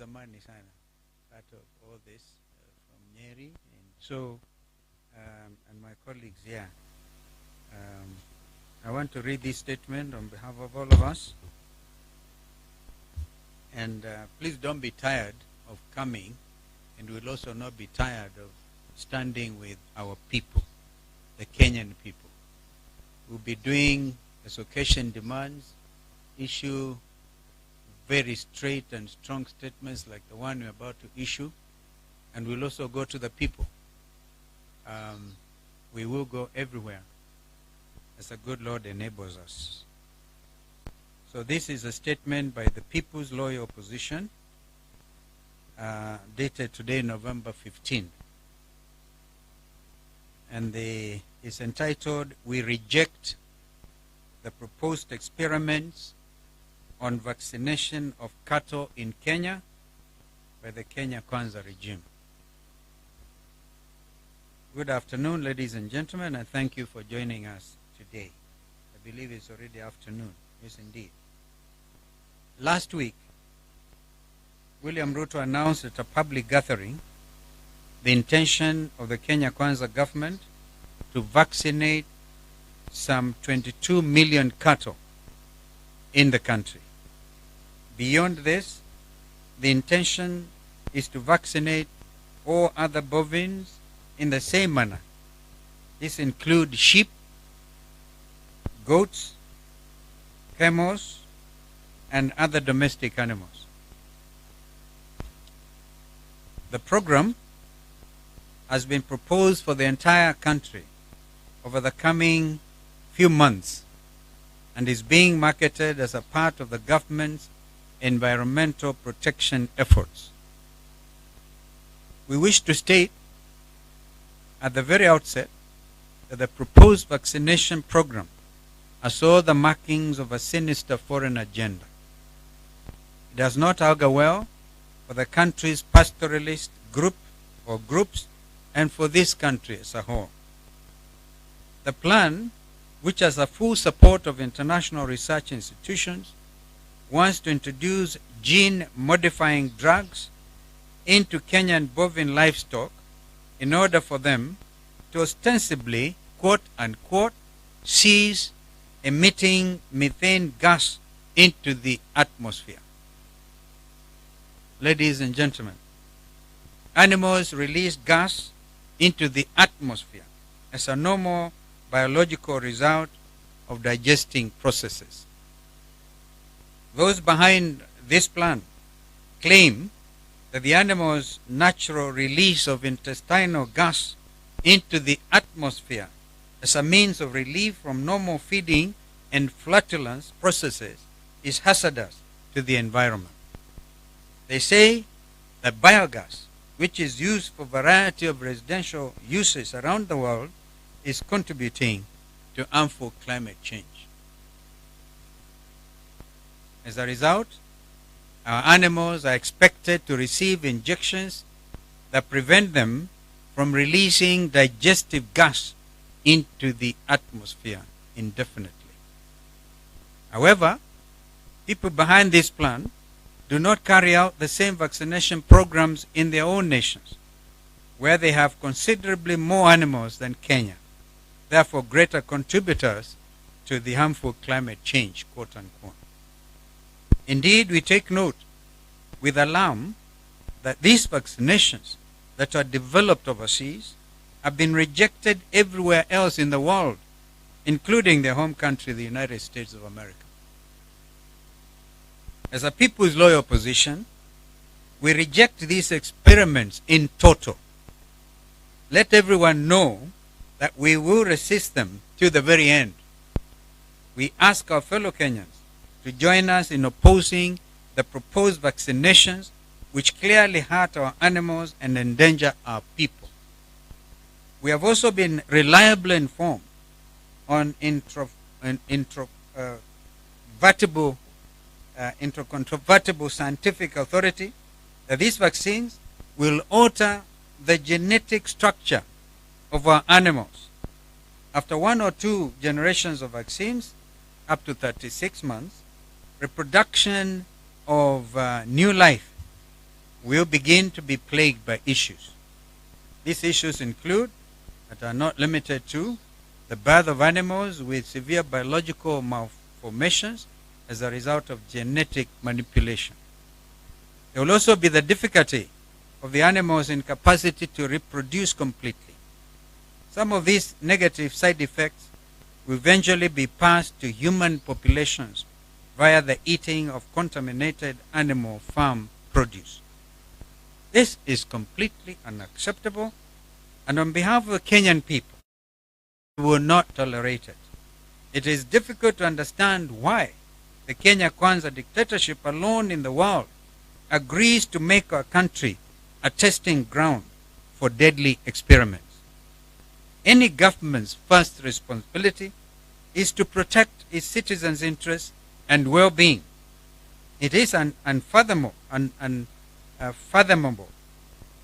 zamani sana, part of all this from Nyeri. And so, and my colleagues here, I want to read this statement on behalf of all of us. And please don't be tired of coming, and we'll also not be tired of standing with our people, the Kenyan people. We'll be doing, as occasion demands, issue very straight and strong statements like the one we're about to issue, and we'll also go to the people. We will go everywhere as the good Lord enables us. So this is a statement by the People's Loyal Opposition, dated today, November 15. And it's entitled, "We Reject the Proposed Experiments on Vaccination of Cattle in Kenya by the Kenya Kwanza regime." Good afternoon, ladies and gentlemen, and thank you for joining us today. I believe it's already afternoon. Yes, indeed. Last week, William Ruto announced at a public gathering the intention of the Kenya Kwanza government to vaccinate some 22 million cattle in the country. Beyond this, the intention is to vaccinate all other bovines in the same manner. This includes sheep, goats, camels, and other domestic animals. The program has been proposed for the entire country over the coming few months and is being marketed as a part of the government's environmental protection efforts. We wish to state at the very outset that the proposed vaccination program has all the markings of a sinister foreign agenda. It does not augur well for the country's pastoralist group or groups and for this country as a whole. The plan, which has the full support of international research institutions, wants to introduce gene-modifying drugs into Kenyan bovine livestock in order for them to ostensibly, quote-unquote, cease emitting methane gas into the atmosphere. Ladies and gentlemen, animals release gas into the atmosphere as a normal biological result of digesting processes. Those behind this plan claim that the animal's natural release of intestinal gas into the atmosphere as a means of relief from normal feeding and flatulence processes is hazardous to the environment. They say that biogas, which is used for a variety of residential uses around the world, is contributing to harmful climate change. As a result, our animals are expected to receive injections that prevent them from releasing digestive gas into the atmosphere indefinitely. However, people behind this plan do not carry out the same vaccination programs in their own nations, where they have considerably more animals than Kenya, therefore greater contributors to the harmful climate change, quote unquote. Indeed, we take note with alarm that these vaccinations that are developed overseas have been rejected everywhere else in the world, including their home country, the United States of America. As a People's Loyal Opposition, we reject these experiments in toto. Let everyone know that we will resist them to the very end. We ask our fellow Kenyans to join us in opposing the proposed vaccinations which clearly hurt our animals and endanger our people. We have also been reliably informed on incontrovertible scientific authority that these vaccines will alter the genetic structure of our animals. After 1 or 2 generations of vaccines, up to 36 months, reproduction of new life will begin to be plagued by issues. These issues include, but are not limited to, the birth of animals with severe biological malformations as a result of genetic manipulation. There will also be the difficulty of the animal's incapacity to reproduce completely. Some of these negative side effects will eventually be passed to human populations via the eating of contaminated animal farm produce. This is completely unacceptable, and on behalf of the Kenyan people, we will not tolerate it. It is difficult to understand why the Kenya Kwanza dictatorship alone in the world agrees to make our country a testing ground for deadly experiments. Any government's first responsibility is to protect its citizens' interests and well-being. It is unfathomable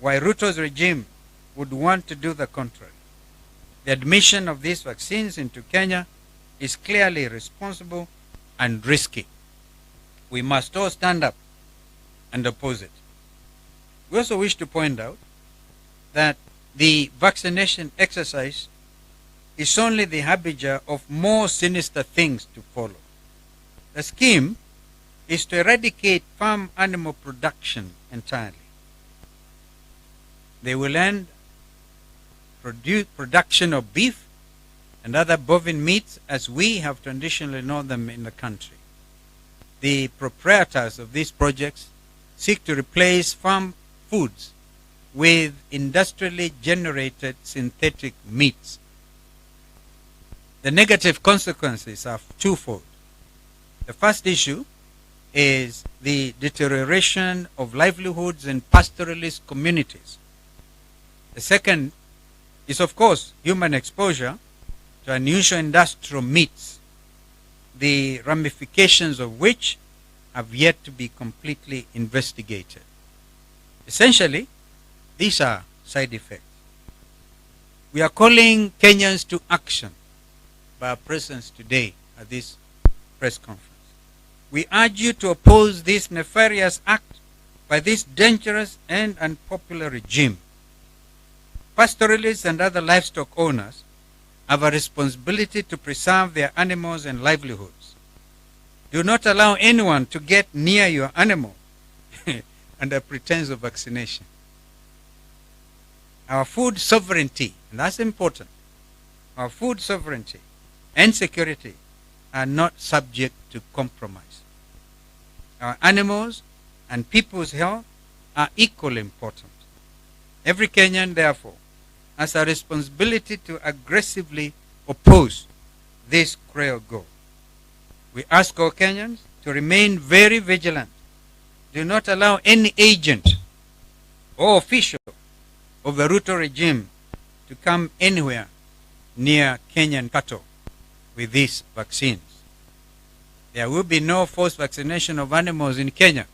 why Ruto's regime would want to do the contrary. The admission of these vaccines into Kenya is clearly irresponsible and risky. We must all stand up and oppose it. We also wish to point out that the vaccination exercise is only the harbinger of more sinister things to follow. The scheme is to eradicate farm animal production entirely. They will end production of beef and other bovine meats as we have traditionally known them in the country. The proprietors of these projects seek to replace farm foods with industrially generated synthetic meats. The negative consequences are twofold. The first issue is the deterioration of livelihoods in pastoralist communities. The second is, of course, human exposure to unusual industrial meats, the ramifications of which have yet to be completely investigated. Essentially, these are side effects. We are calling Kenyans to action by our presence today at this press conference. We urge you to oppose this nefarious act by this dangerous and unpopular regime. Pastoralists and other livestock owners have a responsibility to preserve their animals and livelihoods. Do not allow anyone to get near your animal under pretense of vaccination. Our food sovereignty, and that's important, our food sovereignty and security are not subject to compromise. Our animals and people's health are equally important. Every Kenyan, therefore, has a responsibility to aggressively oppose this cruel goal. We ask all Kenyans to remain very vigilant. Do not allow any agent or official of the Ruto regime to come anywhere near Kenyan cattle with these vaccines. There will be no forced vaccination of animals in Kenya.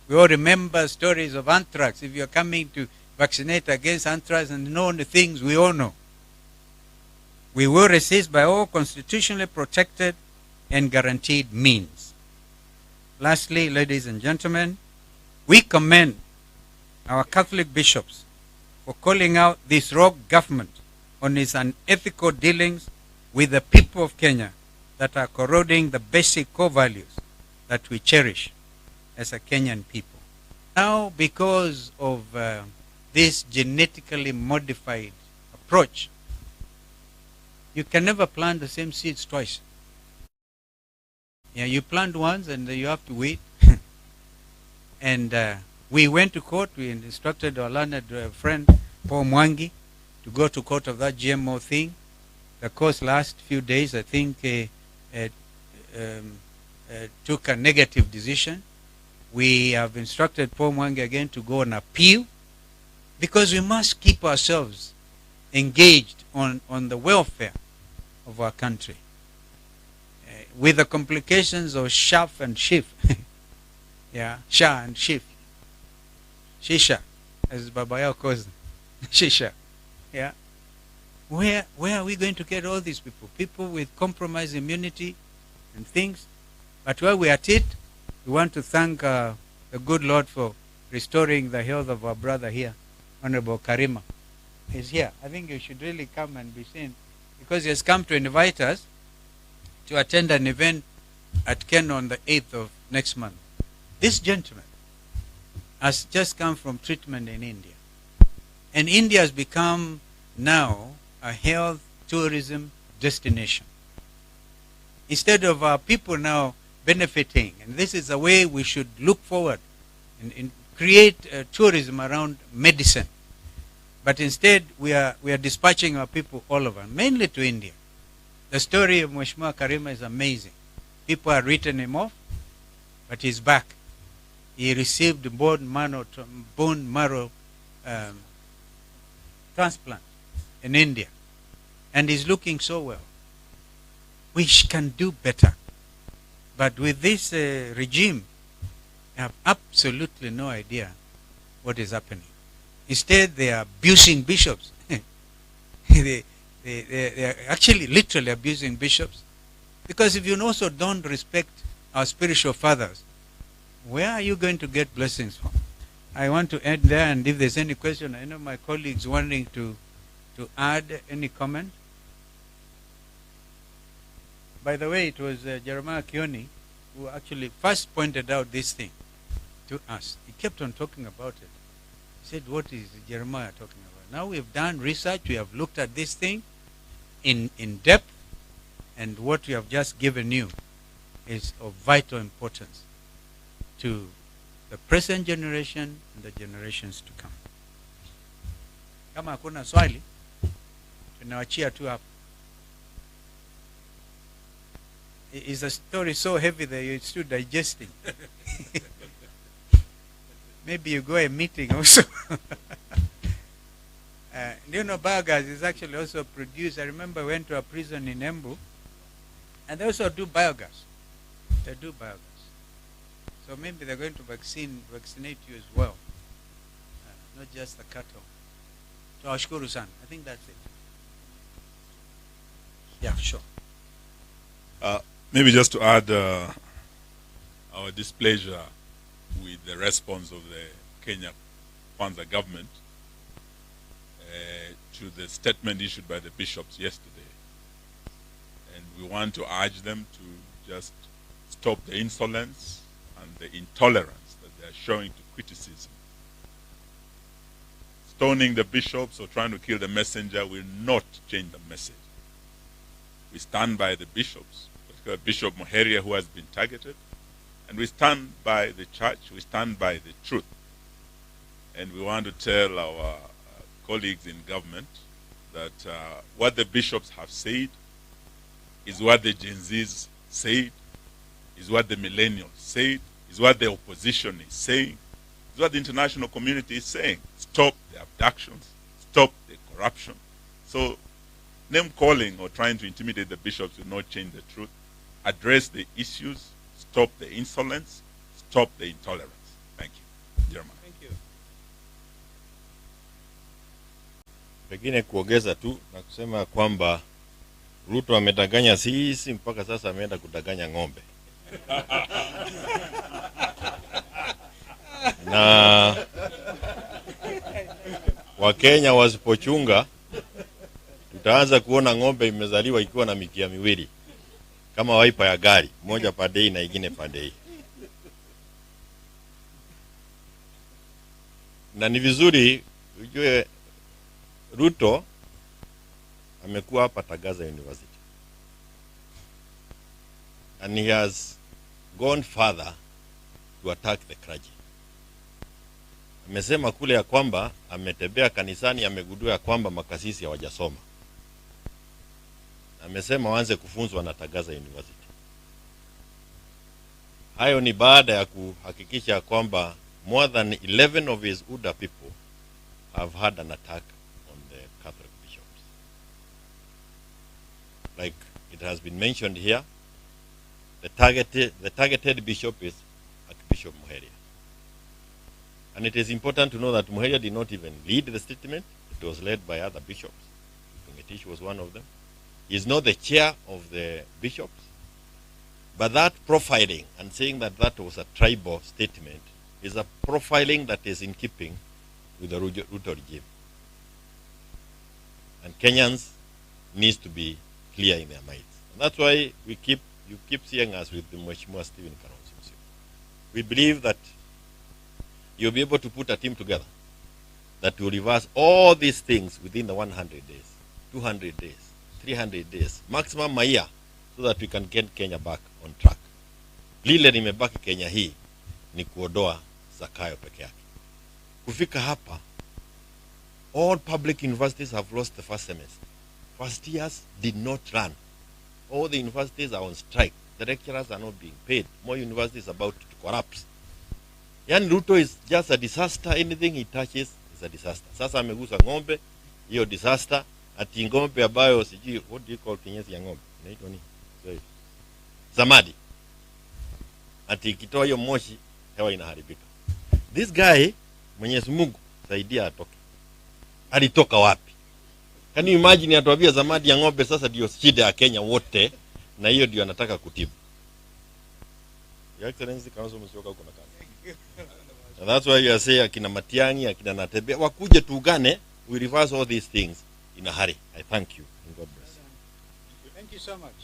We all remember stories of anthrax. If you're coming to vaccinate against anthrax and know the things we all know. We will resist by all constitutionally protected and guaranteed means. Lastly, ladies and gentlemen, we commend our Catholic bishops for calling out this rogue government on its unethical dealings with the people of Kenya that are corroding the basic core values that we cherish as a Kenyan people. Now, because of this genetically modified approach, you can never plant the same seeds twice. Yeah, you plant once and you have to wait. And we went to court. We instructed our learned friend, Paul Mwangi, to go to court of that GMO thing. The course last few days, I think, took a negative decision. We have instructed Paul Mwangi again to go on appeal, because we must keep ourselves engaged on the welfare of our country. With the complications of chaff and shift. Yeah, sha and shift. Shisha, as Babayao calls them. Shisha. Yeah. Where are we going to get all these people? People with compromised immunity and things. But while we are at it, we want to thank the good Lord for restoring the health of our brother here, Honorable Karima, is here. I think you should really come and be seen, because he has come to invite us to attend an event at Ken on the 8th of next month. This gentleman has just come from treatment in India. And India has become now a health tourism destination. Instead of our people now benefiting, and this is the way we should look forward and create tourism around medicine. But instead, we are dispatching our people all over, mainly to India. The story of Mheshimiwa Karima is amazing. People have written him off, but he's back. He received bone marrow transplant in India, and he's looking so well. We can do better. But with this regime, I have absolutely no idea what is happening. Instead, they are abusing bishops. they are actually literally abusing bishops. Because if you also don't respect our spiritual fathers, where are you going to get blessings from? I want to end there, and if there's any question, I know my colleagues wanting to add any comment. By the way, it was Jeremiah Kioni who actually first pointed out this thing to us. He kept on talking about it. He said, what is Jeremiah talking about? Now we've done research, we have looked at this thing in depth, and what we have just given you is of vital importance to the present generation and the generations to come. Kama hakuna swali, tunawachia tu hapa. Is the story so heavy that you're still digesting? Maybe you go a meeting also. You know, biogas is actually also produced. I remember I went to a prison in Embu, and they also do biogas. They do biogas. So maybe they're going to vaccinate you as well, not just the cattle. So Ashkuru-san, I think that's it. Yeah, sure. Maybe just to add our displeasure with the response of the Kenya Kwanza government to the statement issued by the bishops yesterday. And we want to urge them to just stop the insolence and the intolerance that they are showing to criticism. Stoning the bishops or trying to kill the messenger will not change the message. We stand by the bishops, particularly Bishop Muheria, who has been targeted, and we stand by the church, we stand by the truth. And we want to tell our colleagues in government that what the bishops have said is what the Gen Zs said, is what the millennials said, is what the opposition is saying, is what the international community is saying. Stop the abductions, stop the corruption. So name calling or trying to intimidate the bishops will not change the truth. Address the issues, stop the insolence, stop the intolerance. Thank you. Jeremiah. Thank you. Pengine kuongeza tu na kusema kwamba Ruto amedanganya sisi mpaka sasa ameenda kudanganya ng'ombe. Na Wakenya wasipochunga tutaanza kuona ng'ombe imezaliwa ikiwa na mikia miwili kama waipa ya gari, moja pande hii na ingine pande hii. Na ni vizuri ujue Ruto amekuwa hapa Tagaza University, and he has gone further to attack the clergy. Amesema kule ya kwamba ametembea kanisani, amegundua ya kwamba makasisi hawajasoma. Amesema waanze kufunzwa na Tagaza University. Hayo ni baada ya kuhakikisha kwamba more than 11 of his UDA people have had an attack on the Catholic bishops. Like it has been mentioned here, the targeted bishop is Archbishop Muheria. And it is important to know that Muheria did not even lead the statement. It was led by other bishops. Ngetish was one of them. He is not the chair of the bishops. But that profiling and saying that that was a tribal statement is a profiling that is in keeping with the Ruto regime. And Kenyans needs to be clear in their minds. And that's why you keep seeing us with the Mheshimiwa Stephen Kalonzo. We believe that you'll be able to put a team together that will reverse all these things within the 100 days, 200 days, 300 days, maximum a year, so that we can get Kenya back on track. Lile limebaki Kenya hii ni kuodoa Zakayo peke yake. Kufika hapa, all public universities have lost the first semester. First years did not run. All the universities are on strike. The lecturers are not being paid. More universities are about to collapse. Yani Ruto is just a disaster. Anything he touches is a disaster. Sasa amegusa ng'ombe, hiyo disaster. Ati ng'ombe ambayo sijui, what do you call kinyesi ya ng'ombe? Inaitwa nini? Zamadi. Ati ikitoa hiyo moshi, hewa inaharibika. This guy, Mwenyezi Mungu, saidia atoke. Alitoka wapi? Can you imagine atuambia zamadi ya ng'ombe sasa ndio shida ya Kenya wote, na hiyo ndio anataka kutibu. Your Excellency, Kalonzo msioka huko na kazi. And that's why you say akina Matiang'i, akina Natebe, wakuje tuungane, we reverse all these things in a hurry. I thank you and God bless. Thank you so much.